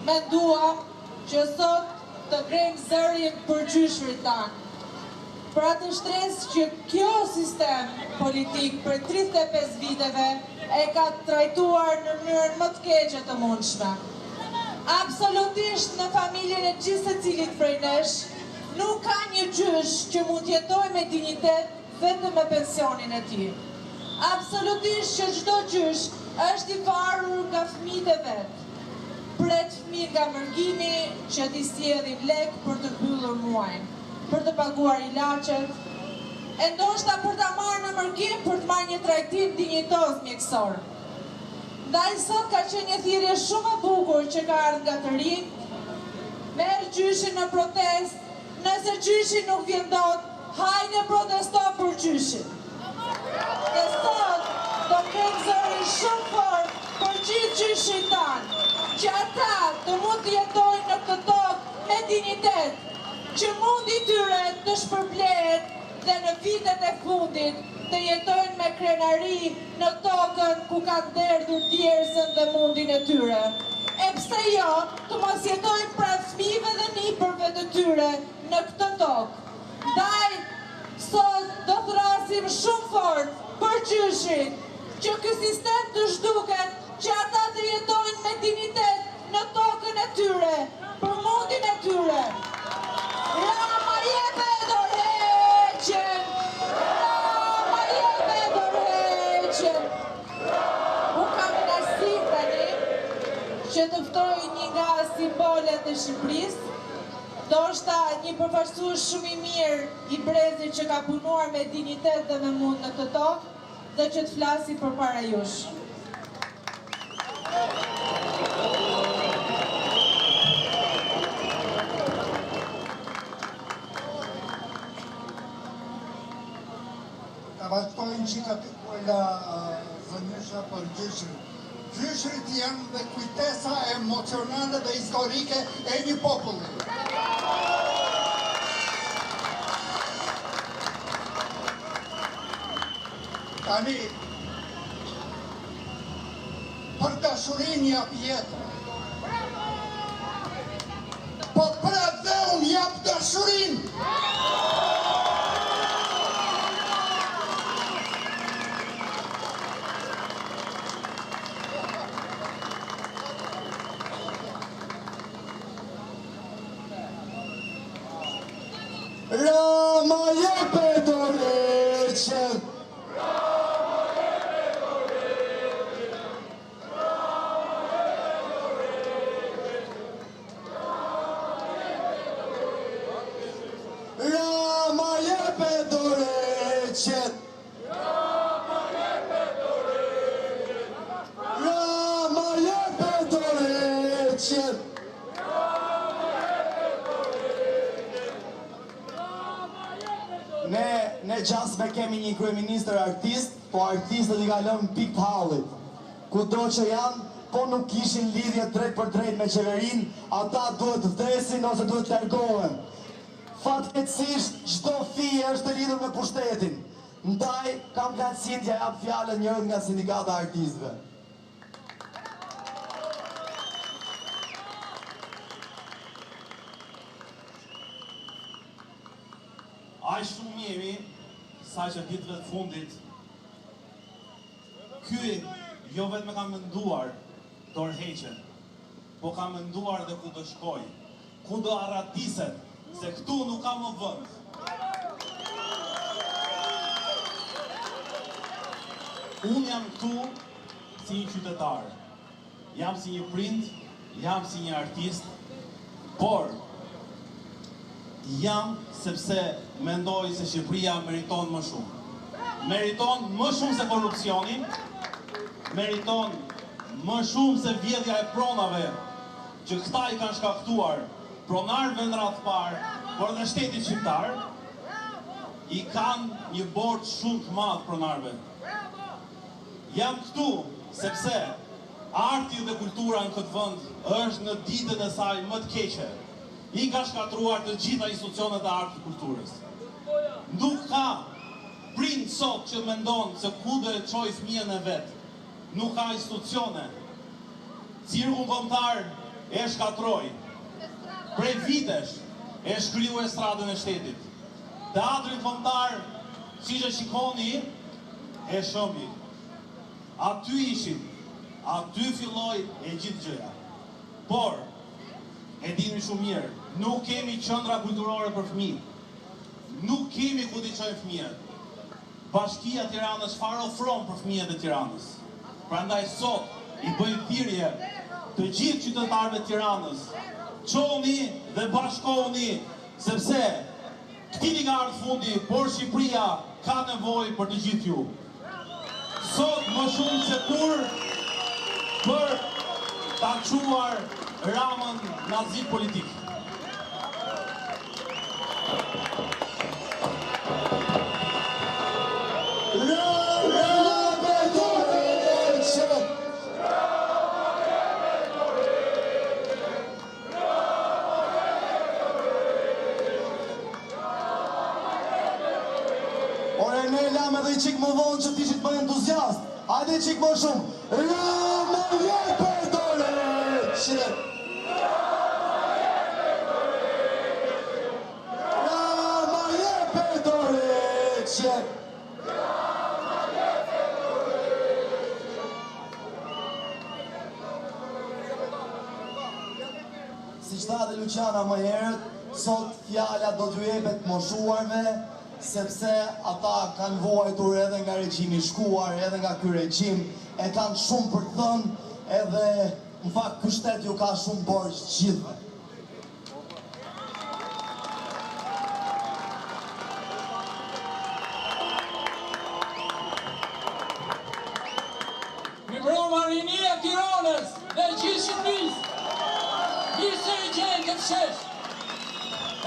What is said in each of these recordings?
menduam që sot të grejmë zërin për gjyshrit tanë. Për atë shtresë që kjo sistem politik për 35 viteve e ka trajtuar në mënyrën më të keqe të mundshme. Absolutisht në familjen e gjithë secilit prej nesh, nuk ka një gjysh që mund të jetojë me dinjitet vetëm me pensionin e tij. Absolutisht që çdo gjysh është i varur nga fëmijët e vet. Pret fëmijë nga mërgimi që t'i sjellin lek për të mbyllur muajin, për të paguar ilaçet, e ndoshta për ta marrë në mërgim për të marrë një trajtim dinjitoz mjekësor. Ndaj sot ka qenë një thirrje shumë e bukur që ka ardhur nga të rinjt. Merr gjyshin në protest, nëse gjyshi nuk vjen dot, hajde protesto për gjyshin. Dhe sot do kem zërin shumë fort për gjithë gjyshin tanë, që ata të mund të jetojnë në këtë tokë me dignitet, që mundi tyre të shpërblehet dhe në vitet e fundit të jetojnë me krenari në tokën ku kanë derdhur djersën dhe mundin e tyre. E pse jo, të mos jetojnë pra fëmijëve dhe nipërve të tyre në këtë tokë. Ndaj, sot do thrasim shumë fort për gjyshin, që ky sistem të zhduket, që ata të jetojnë me dignitet në tokën e tyre, për mundin e tyre. Rama jepe dorëheqen! Rama jepe dorëheqen! U kam kënaqësinë tani që të ftoj një nga simbolet e Shqipërisë, ndoshta një përfaqësues shumë i mirë i brezit që ka punuar me dignitet dhe me mund në këtë tokë, dhe që të flasi përpara jush. Ta vazhdojnë që ka të kuella zënysha për gjyshrin. Gjyshrit janë dhe kujtesa emocionale dhe historike e një populli. Tani, për dashurin jap jetën. Po pra dhe unë jap dashurin! Rama jepe dorëheqen! Rama jepe dorëheqen! Rama jepe dorëheqen! Ne gjasme kemi një kryeministër artist, po artistët i ka lënë pikë të hallit. Kudo që janë, po nuk kishin lidhje drejt për drejt me qeverin, ata duhet vdesin ose duhet largohen. Fatkeqësisht, çdo fije është e lidhur me pushtetin. Ndaj, kam kënaqësinë t'ja jap fjalën njërit nga sindikata e artistëve. Aq shumë jemi, sa që ditëve të fundit, ky jo vetëm ka menduar dorëheqjen, po ka menduar dhe ku do shkoj, ku do arratiset, se këtu nuk ka më vend. Unë jam këtu si një qytetar, jam si një prind, jam si një artist, por jam sepse mendoj se Shqipëria meriton më shumë. Meriton më shumë se korrupsionin, meriton më shumë se vjedhja e pronave që këta i kanë shkaktuar pronarëve në radhë parë, por edhe shtetit shqiptar, i kanë një borxh shumë të madh pronarëve. Jam këtu sepse arti dhe kultura në këtë vend është në ditën e saj më të keqe. I ka shkatruar të gjitha institucionet e artit të kulturës. Nuk ka prind sot që mendon se ku do e çojë fëmijën e vet. Nuk ka institucione. Cirku kombëtar e shkatroi. Prej vitesh e shkryu estradën e shtetit. Teatrin kombëtar, siç e shikoni, e shohni. Aty ishin, aty filloi e gjithë gjëja. Por, e dini shumë mirë, nuk kemi qendra kulturore për fëmijë. Nuk kemi ku t'i çojmë fëmijët. Bashkia Tiranës çfarë ofron për fëmijët e Tiranës? Prandaj sot i bëj thirrje të gjithë qytetarëve të Tiranës. Çoni dhe bashkohuni, sepse këtij nga ardh fundi, por Shqipëria ka nevojë për të gjithë ju. Sot më shumë se kur për ta quar Ramën nazi politik. Ore, ne lam edhe i qik më vonë që t'ishit më entuziast. Hajde i qik më shumë. Rama jepe Dorecic! Rama jepe Dorecic! Si qëta dhe Luciana më herët, sot fjala do t'ju jepet moshuarve, sepse ata kanë vuajtur edhe nga regjimi shkuar, edhe nga ky regjim, e kanë shumë për të thënë, edhe në fakt ky shtet ju ka shumë borxh gjithëve. Mirëmbrëma rinia e Tiranës dhe gjithë Shqipërisë. Mirë se i gjeni këtë fshesh.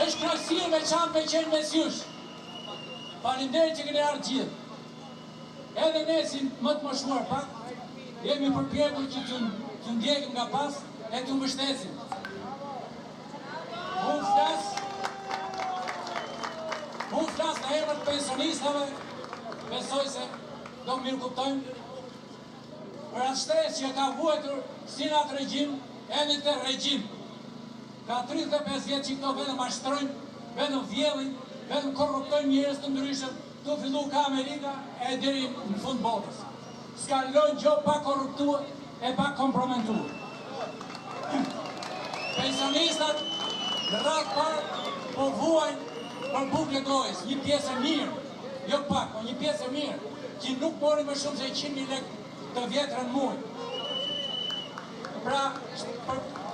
Është krahasim e veçantë me qenë mes jush. Faleminderit që keni ardhur gjithë. Edhe ne si më të moshuar pak, jemi përpjekur që të ndjekim nga pas e të mbështesim. Unë flas në emër të pensionistëve, besoj se do mirë kuptojmë për atë shtresë që ka vuajtur si në atë regjim, edhe të regjim. Ka 35 vjetë që këto vetëm mashtrojnë, vetëm vjellin, vetëm korruptojnë njerëz të ndryshëm, tu fillu ka Amerika e deri në fund botës. S'ka lojnë gjo pa korruptuar e pa komprometuar. Pensionistat në radhë parë po vuajnë për bukë gojës, një pjesë e mirë, jo pak, po një pjesë e mirë, që nuk mori më shumë se 100.000 lekë të vjetrën muaj. Pra,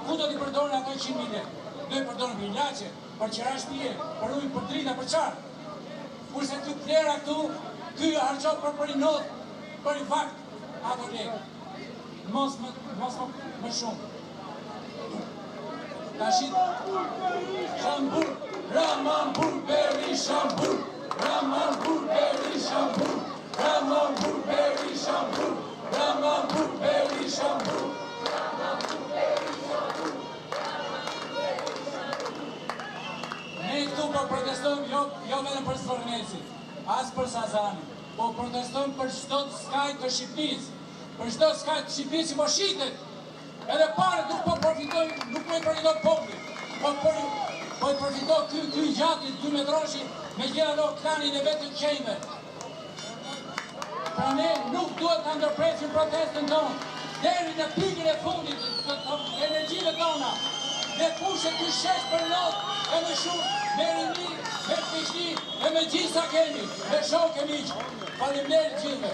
ku do t'i përdorin ato 100.000 lekë? Do i përdorin për ilaçe, për qira shtëpie, për ujë, për drita, për qarë. Kurse ky plera këtu, ky harxon për i not, për i vakt, ato lekë. Mos më shumë. Tashit, Shambur, Ramanpur, Beri, Shambur, Ramanpur, Beri, Shambur, Ramanpur, Beri, Shambur, Ramanpur, Beri, Shambur. Ne këtu po protestojmë jo vetëm për Sfornesin, as për Sazanin, po protestojmë për çdo skaj të Shqipërisë, për çdo skaj të Shqipërisë që po shitet. Edhe pare nuk po i përfitoj populli, po i përfitoj ky gjati, 2 metroshi, me gjitha do klanin e vetë të qenjve. Pra ne nuk duhet të ndërpresim protestën tonë, deri në pikën e fundit të energjive tona, dhe kushet të shesh për lot, e më shumë, me rini, me pishni, e me gjithë sa kemi, me shok e miqë. Faleminderit gjithëve.